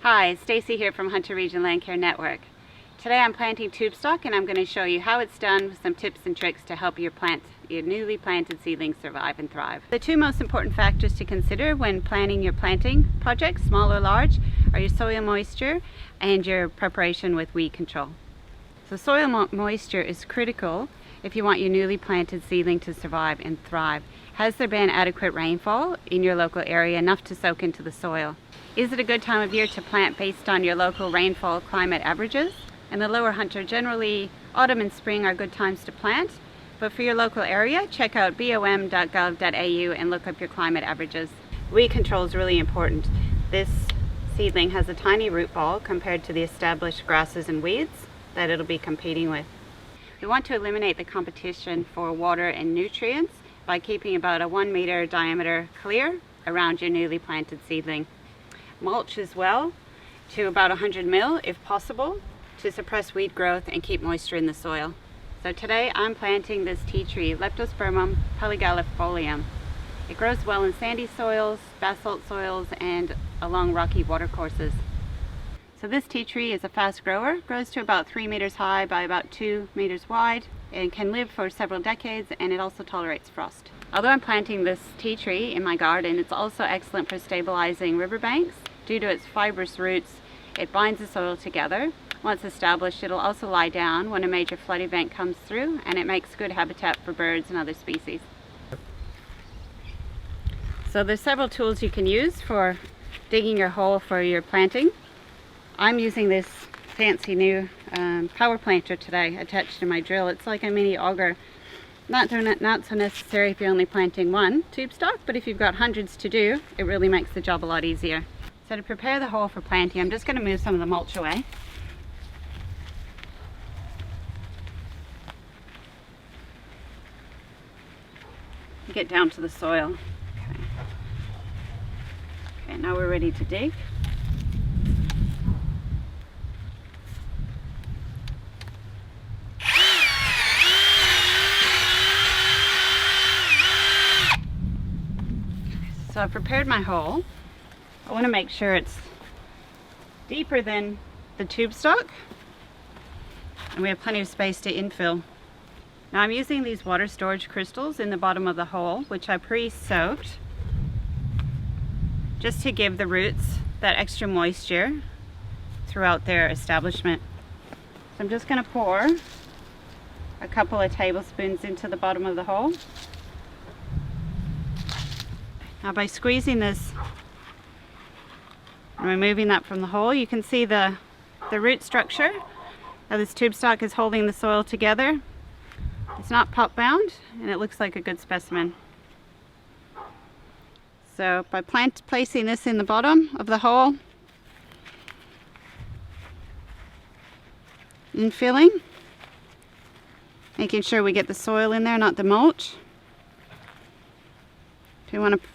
Hi, Stacy here from Hunter Region Land Care Network. Today I'm planting Tubestock and I'm going to show you how it's done with some tips and tricks to help your newly planted seedlings survive and thrive. The two most important factors to consider when planning your planting project, small or large, are your soil moisture and your preparation with weed control. So soil moisture is critical if you want your newly planted seedling to survive and thrive. Has there been adequate rainfall in your local area, enough to soak into the soil? Is it a good time of year to plant based on your local rainfall climate averages? In the Lower Hunter, generally autumn and spring are good times to plant, but for your local area, check out bom.gov.au and look up your climate averages. Weed control is really important. This seedling has a tiny root ball compared to the established grasses and weeds that it'll be competing with. We want to eliminate the competition for water and nutrients by keeping about a 1 meter diameter clear around your newly planted seedling. Mulch as well, to about 100 mil if possible, to suppress weed growth and keep moisture in the soil. So today I'm planting this tea tree, Leptospermum polygallifolium. It grows well in sandy soils, basalt soils, and along rocky watercourses. So this tea tree is a fast grower, grows to about 3 meters high by about 2 meters wide, and can live for several decades, and it also tolerates frost. Although I'm planting this tea tree in my garden, it's also excellent for stabilizing riverbanks. Due to its fibrous roots, it binds the soil together. Once established, it'll also lie down when a major flood event comes through, and it makes good habitat for birds and other species. So there's several tools you can use for digging your hole for your planting. I'm using this fancy new power planter today attached to my drill. It's like a mini auger. Not so necessary if you're only planting one Tubestock, but if you've got hundreds to do, it really makes the job a lot easier. So to prepare the hole for planting, I'm just going to move some of the mulch away. Get down to the soil. Okay, now we're ready to dig. So I've prepared my hole. I want to make sure it's deeper than the Tubestock, and we have plenty of space to infill. Now I'm using these water storage crystals in the bottom of the hole, which I pre-soaked, just to give the roots that extra moisture throughout their establishment. So I'm just going to pour a couple of tablespoons into the bottom of the hole. Now by squeezing this and removing that from the hole, you can see the root structure of this Tubestock is holding the soil together. It's not pop bound, and it looks like a good specimen. So by placing this in the bottom of the hole, infilling, making sure we get the soil in there, not the mulch. If you want to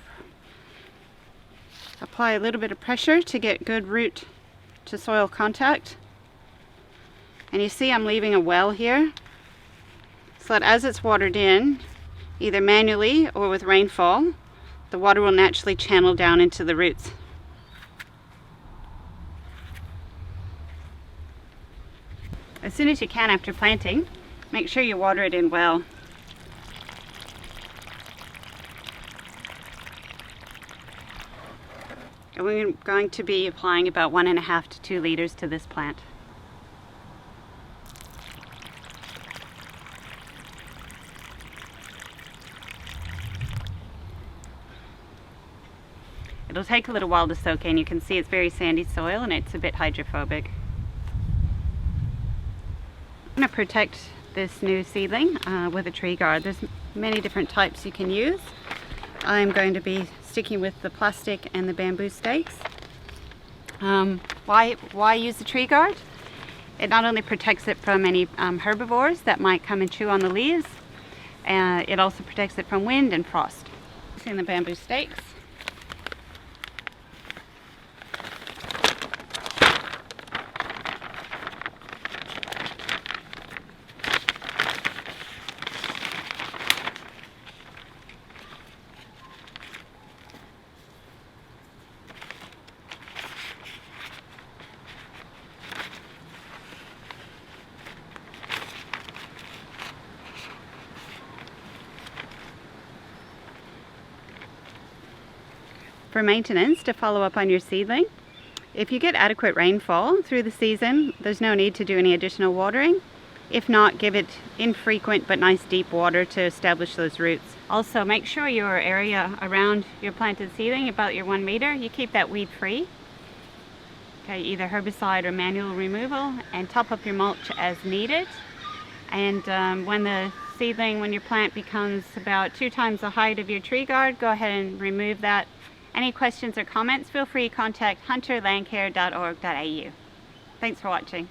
apply a little bit of pressure to get good root to soil contact. And you see I'm leaving a well here, so that as it's watered in, either manually or with rainfall, the water will naturally channel down into the roots. As soon as you can after planting, make sure you water it in well. And we're going to be applying about 1.5 to 2 liters to this plant. It'll take a little while to soak in. You can see it's very sandy soil and it's a bit hydrophobic. I'm going to protect this new seedling with a tree guard. There's many different types you can use. I'm going to be sticking with the plastic and the bamboo stakes. Why use the tree guard? It not only protects it from any herbivores that might come and chew on the leaves, it also protects it from wind and frost. Using the bamboo stakes. For maintenance, to follow up on your seedling, if you get adequate rainfall through the season, there's no need to do any additional watering. If not, give it infrequent but nice deep water to establish those roots. Also, make sure your area around your planted seedling, about your 1 meter, you keep that weed free. Okay, either herbicide or manual removal, and top up your mulch as needed. And when your plant becomes about 2 times the height of your tree guard, go ahead and remove that. Any questions or comments, feel free to contact hunterlandcare.org.au. Thanks for watching.